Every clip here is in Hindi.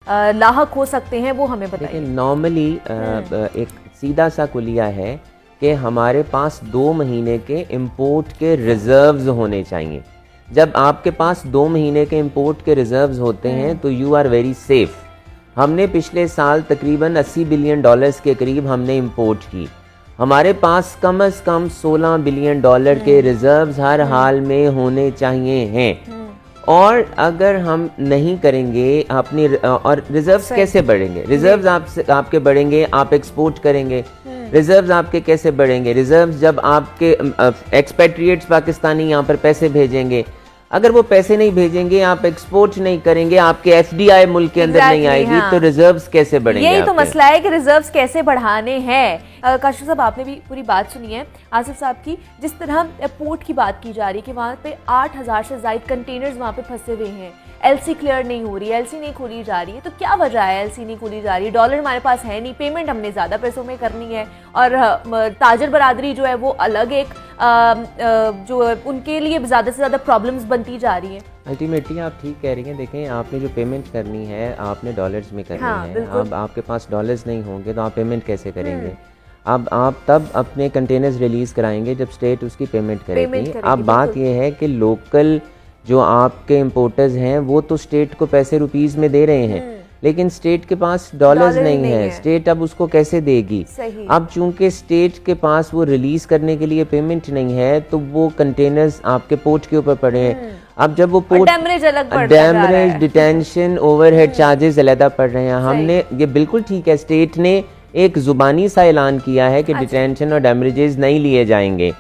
लाहक हो सकते हैं, वो हमें बताइए। नॉर्मली एक सीधा सा कुलिया है कि हमारे पास 2 महीने के इंपोर्ट के रिजर्व्स होने चाहिए। जब आपके पास 2 महीने के इंपोर्ट के रिजर्व्स होते हैं तो यू आर वेरी सेफ। हमने पिछले साल तकरीबन $80 बिलियन के करीब हमने इंपोर्ट की। हमारे पास कम से कम $16 बिलियन के रिजर्व्स हर हाल में होने चाहिए हैं। और अगर हम नहीं करेंगे अपनी, और रिजर्व्स कैसे बढ़ेंगे? रिजर्व्स आपके बढ़ेंगे, आप एक्सपोर्ट करेंगे। रिजर्व्स आपके कैसे बढ़ेंगे? रिजर्व्स जब आपके एक्सपेट्रिएट्स पाकिस्तानी यहाँ पर पैसे भेजेंगे, अगर वो पैसे नहीं भेजेंगे, आप एक्सपोर्ट नहीं करेंगे, आपके एफडीआई मुल्क के अंदर नहीं आएगी, तो रिजर्व्स कैसे बढ़ेंगे? यही तो मसला है कि रिजर्व्स कैसे बढ़ाने हैं। काशिफ साहब, आपने भी पूरी बात सुनी है आसिफ साहब की। जिस तरह पोर्ट की बात की जा रही है कि वहाँ पे 8,000 से ज्यादा कंटेनर्स वहाँ पे फंसे हुए हैं, एलसी क्लियर नहीं हो रही है, एलसी नहीं खोली जा रही है। तो क्या वजह है एलसी नहीं खोली जा रही है? डॉलर हमारे पास है नहीं, पेमेंट हमने ज़्यादा पैसों में करनी है, और ताजर बरादरी जो है वो अलग एक जो उनके लिए ज़्यादा से ज़्यादा प्रॉब्लम्स बनती जा रही हैं। अल्टीमेटली आप ठीक कह रही हैं। देखें, आपने जो पेमेंट करनी है आपने डॉलर्स में करनी है। अब आपके पास डॉलर्स नहीं होंगे तो आप पेमेंट कैसे करेंगे? अब आप तब अपने कंटेनर्स रिलीज़ कराएंगे जब स्टेट उसकी पेमेंट करेगी। अब बात यह है कि लोकल जो आपके इंपोर्टर्स हैं वो तो स्टेट को पैसे रुपीस में दे रहे हैं, लेकिन स्टेट के पास डॉलर्स नहीं है। स्टेट अब उसको कैसे देगी? अब चूंकि स्टेट के पास वो रिलीज करने के लिए पेमेंट नहीं है तो वो कंटेनर्स आपके पोर्ट के ऊपर पड़े हैं। अब जब वो port demurrage, detention, overhead charges अलग पड़ रहे हैं। हमने ये बिल्कुल ठीक है, स्टेट ने एक जुबानी सा ऐलान किया है कि डिटेंशन और डैमरेजेस नहीं लिए जाएंगे,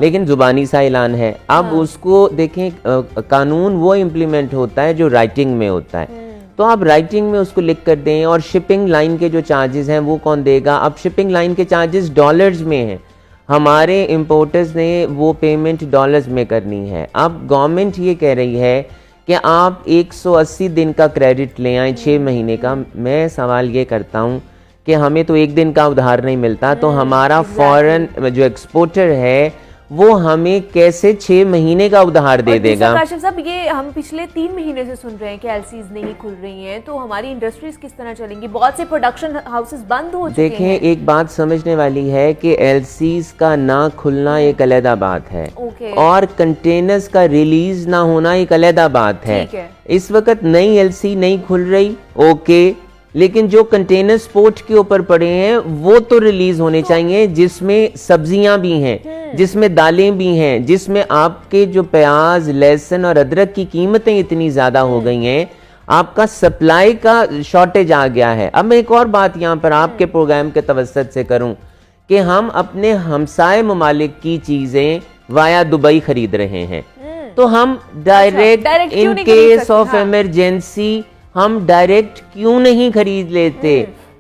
लेकिन जुबानी सा ऐलान है। अब उसको देखें, कानून वो इम्प्लीमेंट होता है जो राइटिंग में होता है। तो आप राइटिंग में उसको लिख कर दें। और शिपिंग लाइन के जो चार्जेस हैं वो कौन देगा? अब शिपिंग लाइन के चार्जेस डॉलर्स में हैं, हमारे इंपोर्टर्स ने वो पेमेंट डॉलर्स में करनी है। अब गवर्नमेंट ये कह रही है कि आप 180 दिन का क्रेडिट ले आए, 6 महीने का। मैं सवाल ये करता हूँ कि हमें तो 1 दिन का उधार नहीं मिलता, तो हमारा फॉरेन जो एक्सपोर्टर है वो हमें कैसे 6 महीने का उधार दे देगा? काशिफ साहब, ये हम पिछले 3 महीने से सुन रहे हैं कि एलसीज नहीं खुल रही हैं, तो हमारी इंडस्ट्रीज किस तरह चलेंगी? बहुत से प्रोडक्शन हाउसेस बंद हो चुके हैं। देखें, एक बात समझने वाली है कि एलसीज का ना खुलना एक अलग बात है, और कंटेनर्स का रिलीज ना होना एक अलग बात है। इस वक्त नई एलसी नहीं खुल रही, ओके, लेकिन जो कंटेनर्स पोर्ट के ऊपर पड़े हैं वो तो रिलीज होने चाहिए, जिसमें सब्जियां भी हैं, जिसमें दालें भी हैं, जिसमें आपके जो प्याज, लहसुन और अदरक की कीमतें इतनी ज्यादा हो गई हैं, आपका सप्लाई का शॉर्टेज आ गया है। अब मैं एक और बात यहाँ पर आपके प्रोग्राम के तवस्सुत से करूं कि हम अपने हमसाए ममालिक की चीजें वाया दुबई खरीद रहे हैं, तो हम direct in case of emergency हम डायरेक्ट क्यों नहीं खरीद लेते?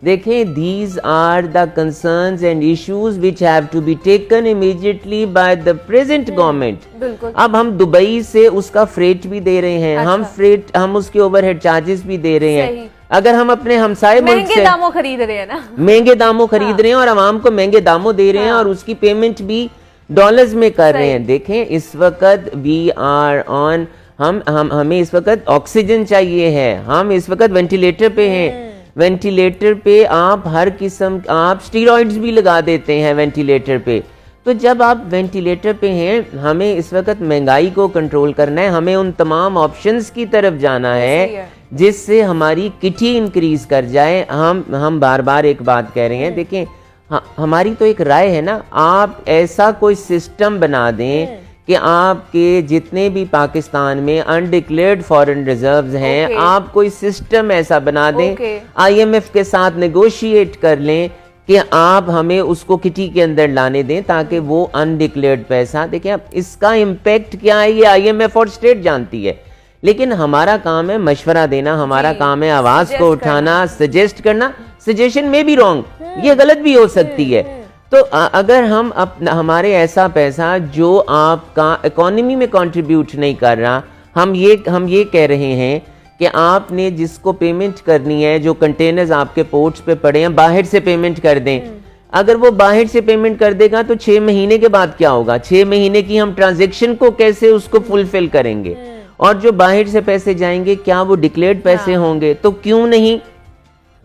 देखें, these are the concerns and issues which have to be taken immediately by the present government। अब हम दुबई से उसका फ्रेट भी दे रहे हैं, हम उसके ओवरहेड चार्जेस भी दे रहे हैं। अगर हम अपने हमसाए मुल्क से महंगे दामों खरीद रहे हैं ना, महंगे दामों खरीद रहे हैं और आवाम को महंगे दामों दे रहे हैं और उसकी पेमेंट भी डॉलर्स में कर रहे हैं। देखें, इस वक्त वी आर ऑन, हमें इस वक्त ऑक्सीजन चाहिए है, हम इस वक्त वेंटिलेटर पे हैं। वेंटिलेटर पे आप हर किस्म, आप स्टीरॉइड्स भी लगा देते हैं वेंटिलेटर पे। तो जब आप वेंटिलेटर पे हैं, हमें इस वक्त महंगाई को कंट्रोल करना है, हमें उन तमाम ऑप्शंस की तरफ जाना है जिससे हमारी किटी इंक्रीज कर जाए। हम बार बार एक बात कह रहे हैं, देखें, हमारी तो एक राय है ना, आप ऐसा कोई सिस्टम बना दें कि आपके जितने भी पाकिस्तान में अनडिक्लेयर्ड फॉरेन रिजर्व्स हैं, आप कोई सिस्टम ऐसा बना दें, आईएमएफ के साथ नेगोशिएट कर लें कि आप हमें उसको किटी के अंदर लाने दें ताकि वो अनडिक्लेयर्ड पैसा, देखिए अब इसका इम्पैक्ट क्या है ये आईएमएफ और स्टेट जानती है, लेकिन हमारा काम है मशवरा देना, हमारा काम है आवाज को उठाना, सजेस्ट करना। सजेशन में भी रॉन्ग, ये गलत भी हो सकती है। तो अगर हम हमारे ऐसा पैसा जो आपका इकोनॉमी में कंट्रीब्यूट नहीं कर रहा, हम ये कह रहे हैं कि आपने जिसको पेमेंट करनी है, जो कंटेनर्स आपके पोर्ट्स पे पड़े हैं, बाहर से पेमेंट कर दें। अगर वो बाहर से पेमेंट कर देगा तो 6 महीने के बाद क्या होगा? 6 महीने की हम ट्रांजैक्शन को कैसे उसको फुलफिल करेंगे? और जो बाहर से पैसे जाएंगे क्या वो डिक्लेयर्ड पैसे होंगे? तो क्यों नहीं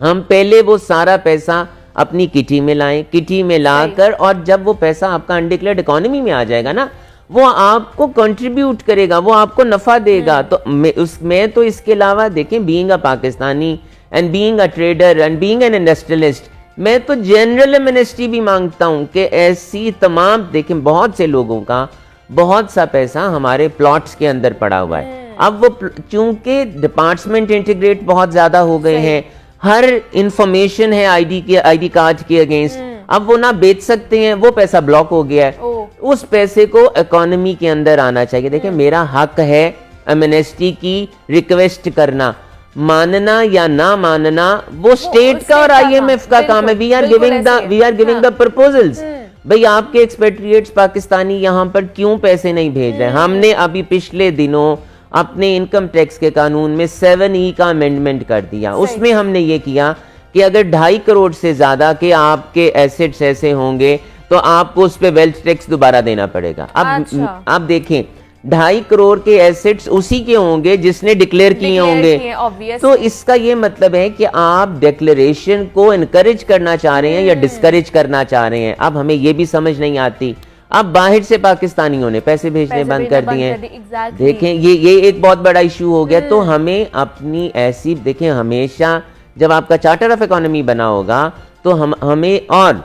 हम पहले वो सारा पैसा अपनी किटी में लाएं, किटी में लाकर, और जब वो पैसा आपका अनडिक्लेयर्ड इकोनॉमी में आ जाएगा ना, वो आपको कंट्रीब्यूट करेगा, वो आपको नफा देगा। तो मैं तो इसके अलावा देखें, being a Pakistani and being a trader and being an industrialist, मैं तो जनरल एमनेस्टी भी मांगता हूं कि ऐसी तमाम, देखें बहुत से लोगों का बहुत सा पैसा हमारे प्लॉट्स के अंदर पड़ा हुआ है। अब वो चूंकि डिपार्टमेंट इंटीग्रेट बहुत ज्यादा हो गए हैं, हर इंफॉर्मेशन है आईडी कार्ड के अगेंस्ट, अब वो ना बेच सकते हैं, वो पैसा ब्लॉक हो गया है। उस पैसे को इकोनॉमी के अंदर आना चाहिए। देखिए मेरा हक है एमनेस्टी की रिक्वेस्ट करना, मानना या ना मानना वो स्टेट का और आईएमएफ का काम है। We are giving the proposals. भाई आपके एक्सपेट्रिएट्स पाकिस्तानी यहाँ पर क्यों पैसे नहीं भेज रहे? हमने अभी पिछले दिनों अपने इनकम टैक्स के कानून में 7E का अमेंडमेंट कर दिया। उसमें हमने ये किया कि अगर 2.5 करोड़ से ज्यादा के आपके एसेट्स ऐसे होंगे तो आपको उस पे वेल्थ टैक्स दोबारा देना पड़ेगा। अब आप देखें 2.5 करोड़ के एसेट्स उसी के होंगे जिसने डिक्लेयर किए होंगे। तो इसका ये मतलब है कि आप डिक्लेरेशन को इनकरेज करना चाह रहे हैं या डिस्करेज करना चाह रहे हैं। अब हमें ये भी समझ नहीं आती। अब बाहर से पाकिस्तानियों ने पैसे भेजने बंद कर दिए हैं। देखें ये एक बहुत बड़ा इशू हो गया। तो हमें अपनी ऐसी, देखें हमेशा जब आपका चार्टर ऑफ इकोनॉमी बना होगा तो हमें, और